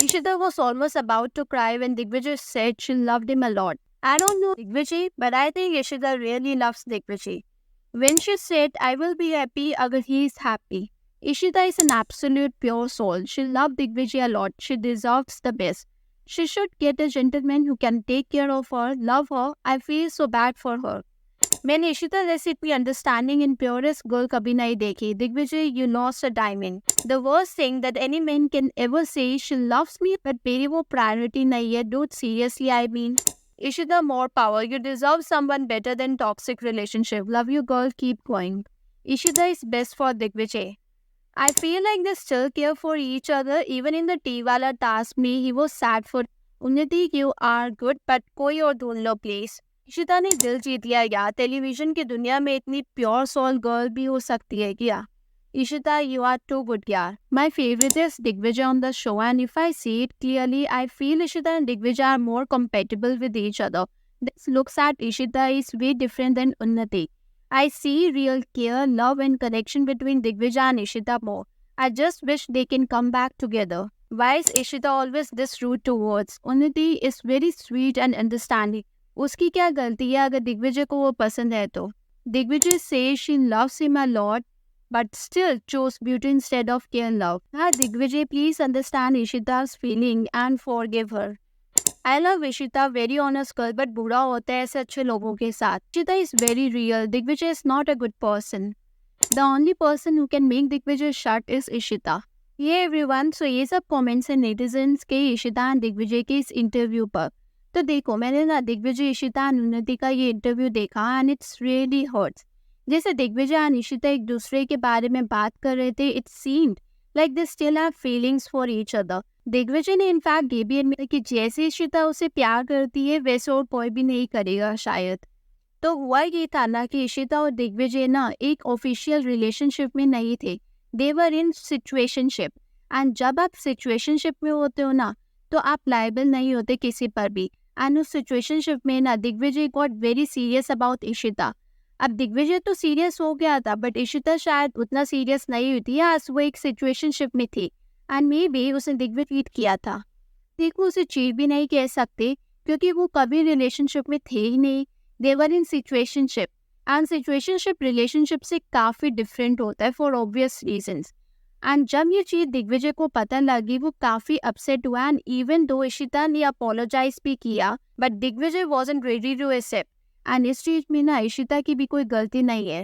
Ishita was almost about to cry when Digvijay said she loved him a lot. I don't know Digvijay, but I think Ishita really loves Digvijay. When she said, I will be happy agar he is happy. Ishita is an absolute pure soul. She loved Digvijay a lot. She deserves the best. She should get a gentleman who can take care of her, love her. I feel so bad for her. मैंने इशिता जैसी इतनी understanding in purest girl कभी नहीं देखी. Digvijay, you lost a diamond. The worst thing that any man can ever say, she loves me, but मेरी वो priority नहीं है. Dude, seriously, I mean. Ishita, more power. You deserve someone better than toxic relationship. Love you, girl. Keep going. Ishita is best for Digvijay. I feel like they still care for each other. Even in the tea wala task me, he was sad for Unnati. You are good, but कोई और ढूंढ लो please. Ishita ने दिल जीत लिया यार. Television की दुनिया में इतनी प्योर सोल गर्ल भी हो सकती है क्या? Ishita, you are too good यार. My favorite is Digvijay on the show, and if I see it clearly, I feel Ishita and Digvijay are more compatible with each other. This looks at Ishita is way different than Unnati. I see real care, love and connection between Digvijay and Ishita more. I just wish they can come back together. Why is Ishita always this rude towards? Unnati is very sweet and understanding. उसकी क्या गलती है अगर दिग्विजय को वो पसंद है तो? Digvijay says she loves him a lot, but still chose beauty instead of care and love. हाँ Digvijay, please understand Ishita's feeling and forgive her. I love Ishita, very honest girl, but बुरा होता है ऐसे अच्छे लोगों के साथ. Ishita is very real. Digvijay is not a good person. The only person who can make Digvijay shut is Ishita. ये everyone, so ये सब comments हैं netizens के Ishita and दिग्विजय के इस इंटरव्यू पर. तो देखो, मैंने ना दिग्विजय, इशिता और उन्नति का ये इंटरव्यू देखा एंड इट्स रियली हर्ट्स. जैसे दिग्विजय और इशिता एक दूसरे के बारे में बात कर रहे थे, it seemed like they still have feelings for each other. Digvijay ने इनफैक्ट ये भी एडमिट कि जैसे इशिता उसे प्यार करती है वैसे और कोई भी नहीं करेगा शायद. तो हुआ ये था ना कि इशिता और दिग्विजय ना एक ऑफिशियल रिलेशनशिप में नहीं थे. दे वर इन सिचुएशनशिप. एंड जब आप सिचुएशनशिप में होते हो ना, तो आप लायबल नहीं होते किसी पर भी. एंड उस सिचुएशनशिप में ना Digvijay got very serious about Ishita. अब दिग्विजय तो सीरियस हो गया था, बट इशिता शायद उतना सीरियस नहीं हुई थी, आज वो एक सिचुएशनशिप में थी एंड मे बी उसने दिग्विजय चीट किया था. देखो, उसे चीट भी नहीं कह सकते क्योंकि वो कभी रिलेशनशिप में थे ही नहीं. दे वर इन सिचुएशनशिप एंड सिचुएशनशिप रिलेशनशिप से काफ़ी डिफरेंट होता है फॉर ऑब्वियस रीजंस. एंड जब ये चीज़ दिग्विजय को पता लगी, वो काफ़ी अपसेट हुआ. एंड इवन दो इशिता ने अपोलोजाइज भी किया, but Digvijay wasn't ready to accept. And इस चीज़ में ना इशिता की भी कोई गलती नहीं है,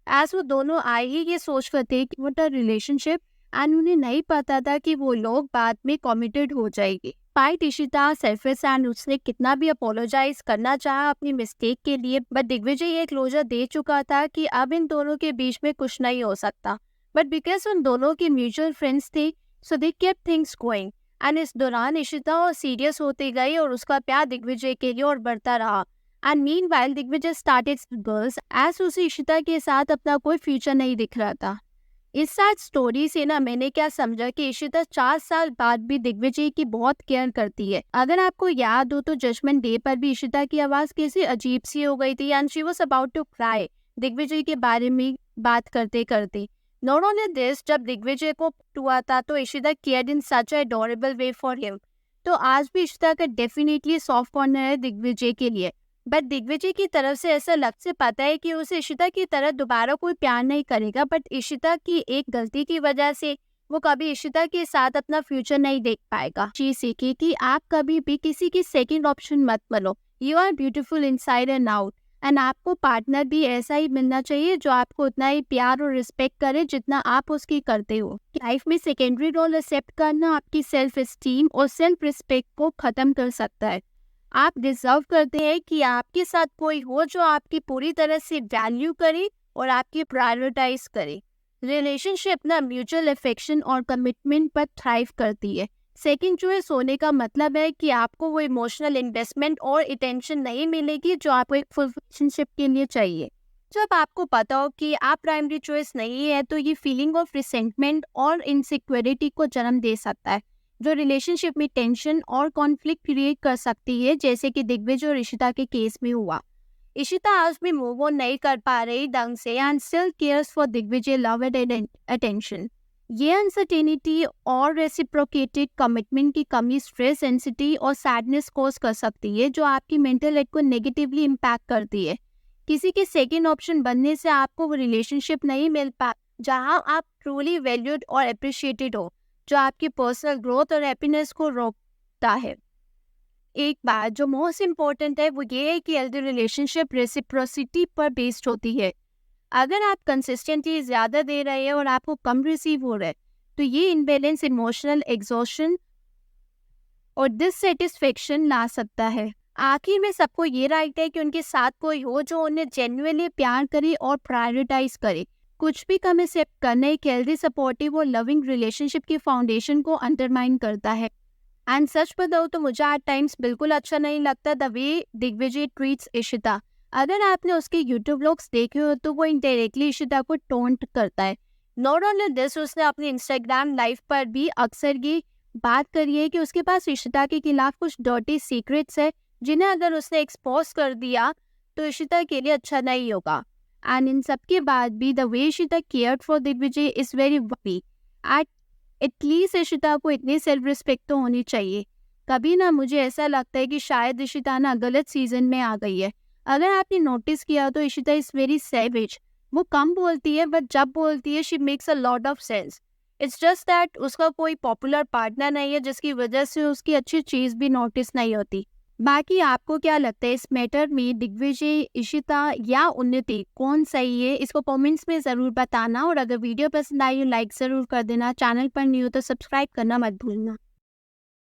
एज वो दोनों आए ही ये सोच कर थे कि वोट अ रिलेशनशिप, एंड उन्हें नहीं पता था कि वो लोग बाद में कमिटेड हो जाएगी. फाइट इशिता सेल्फिश एंड उसने कितना भी अपोलोजाइज करना चाहा अपनी मिस्टेक के लिए, बट दिग्विजय ये क्लोजर दे चुका था कि अब इन दोनों के बीच में कुछ नहीं हो सकता. बट बिकॉज उन दोनों के म्यूचुअल फ्रेंड्स थे, so they kept things going. And इस दौरान इशिता और सीरियस होती गई और उसका प्यार दिग्विजय के लिए और बढ़ता रहा. And meanwhile Digvijay started girls, as उसे इशिता के साथ अपना कोई फ्यूचर नहीं दिख रहा था. इस साथ स्टोरी से ना मैंने क्या समझा कि इशिता 4 साल बाद भी दिग्विजय की बहुत केयर करती है. अगर आपको याद हो तो जजमेंट डे पर भी इशिता की आवाज़ कैसी अजीब सी हो गई थी and she was about to cry Digvijay के बारे में बात करते करते. Not only this, जब दिग्विजय को हुआ था तो Ishita cared in such a adorable way for him. तो आज भी इशिता का डेफिनेटली सॉफ्ट कॉर्नर है दिग्विजय के लिए. बट दिग्विजय की तरफ से ऐसा लग से पता है कि उसे इशिता की तरह दोबारा कोई प्यार नहीं करेगा, बट इशिता की एक गलती की वजह से वो कभी इशिता के साथ अपना फ्यूचर नहीं देख पाएगा. चीज सीखी कि आप कभी भी किसी की सेकंड ऑप्शन मत बनो. You are beautiful inside and out. And आपको पार्टनर भी ऐसा ही मिलना चाहिए जो आपको उतना ही प्यार और रिस्पेक्ट करे जितना आप उसकी करते हो. लाइफ में सेकेंडरी रोल एक्सेप्ट करना आपकी सेल्फ एस्टीम और सेल्फ रिस्पेक्ट को खत्म कर सकता है. आप डिजर्व करते हैं कि आपके साथ कोई हो जो आपकी पूरी तरह से वैल्यू करे और आपकी प्रायोरिटाइज करे. रिलेशनशिप ना म्यूचुअल अफेक्शन और कमिटमेंट पर थ्राइव करती है. सेकंड चॉइस होने का मतलब है कि आपको वो इमोशनल इन्वेस्टमेंट और अटेंशन नहीं मिलेगी जो आपको एक फुल रिलेशनशिप के लिए चाहिए. जब आपको पता हो कि आप प्राइमरी चॉइस नहीं है तो ये फीलिंग ऑफ रिसेंटमेंट और इनसिक्योरिटी को जन्म दे सकता है, जो रिलेशनशिप में टेंशन और कॉन्फ्लिक्ट क्रिएट कर सकती है, जैसे कि दिग्विजय और इशिता के केस में हुआ. इशिता आज भी मूव ऑन नहीं कर पा रही ढंग से and still cares for Digvijay love and attention. ये अनसर्टेनिटी और रेसिप्रोकेटेड कमिटमेंट की कमी स्ट्रेस, एंजाइटी और सैडनेस कॉज कर सकती है, जो आपकी मेंटल हेल्थ को नेगेटिवली इम्पैक्ट करती है। किसी के सेकंड ऑप्शन बनने से आपको वो रिलेशनशिप नहीं मिल पा जहां आप ट्रूली वैल्यूड और अप्रिशिएटेड हो, जो आपकी पर्सनल ग्रोथ और हैप्पीनेस को रोकता है। एक बात जो मोस्ट इम्पोर्टेंट है वो ये है कि हेल्दी रिलेशनशिप रेसिप्रोसिटी पर बेस्ड होती है। अगर आप कंसिस्टेंटली ज़्यादा दे रहे हैं और आपको कम रिसीव हो रहा है, तो ये इम्बैलेंस इमोशनल एग्जॉशन और डिससेटिस्फेक्शन ला सकता है। आखिर में सबको ये राइट है कि उनके साथ कोई हो जो उन्हें जेन्युइनली प्यार करे और प्रायोरिटाइज करे। कुछ भी कम एक्सेप्ट करना एक हेल्दी, सपोर्टिव और लविंग रिलेशनशिप की फाउंडेशन को अंडरमाइन करता है। एंड सच बताऊँ तो मुझे एट टाइम्स बिल्कुल अच्छा नहीं लगता the way Digvijay treats Ishita. अगर आपने उसके यूट्यूब व्लॉग्स देखे हो तो वो इनडायरेक्टली इशिता को टोंट करता है। नॉट ओनली दिस, उसने अपने इंस्टाग्राम लाइव पर भी अक्सर ये बात करी है कि उसके पास इशिता के खिलाफ कुछ डर्टी सीक्रेट्स है, जिन्हें अगर उसने एक्सपोज कर दिया तो इशिता के लिए अच्छा नहीं होगा। एंड इन सब के बाद भी the way Ishita cared for Digvijay is very worry. At least Ishita को इतनी सेल्फ रिस्पेक्ट तो होनी चाहिए। कभी ना मुझे ऐसा लगता है कि शायद इशिता ना गलत सीजन में आ गई है। अगर आपने नोटिस किया तो इशिता इज वेरी सैवेज। वो कम बोलती है बट जब बोलती है she makes a lot of sense. It's just that उसका कोई पॉपुलर पार्टनर नहीं है, जिसकी वजह से उसकी अच्छी चीज़ भी नोटिस नहीं होती। बाकी आपको क्या लगता है इस मैटर में, दिग्विजय, इशिता या उन्नति कौन सही है? इसको कमेंट्स में ज़रूर बताना और अगर वीडियो पसंद आई हो लाइक ज़रूर कर देना। चैनल पर न्यू हो तो सब्सक्राइब करना मत भूलना।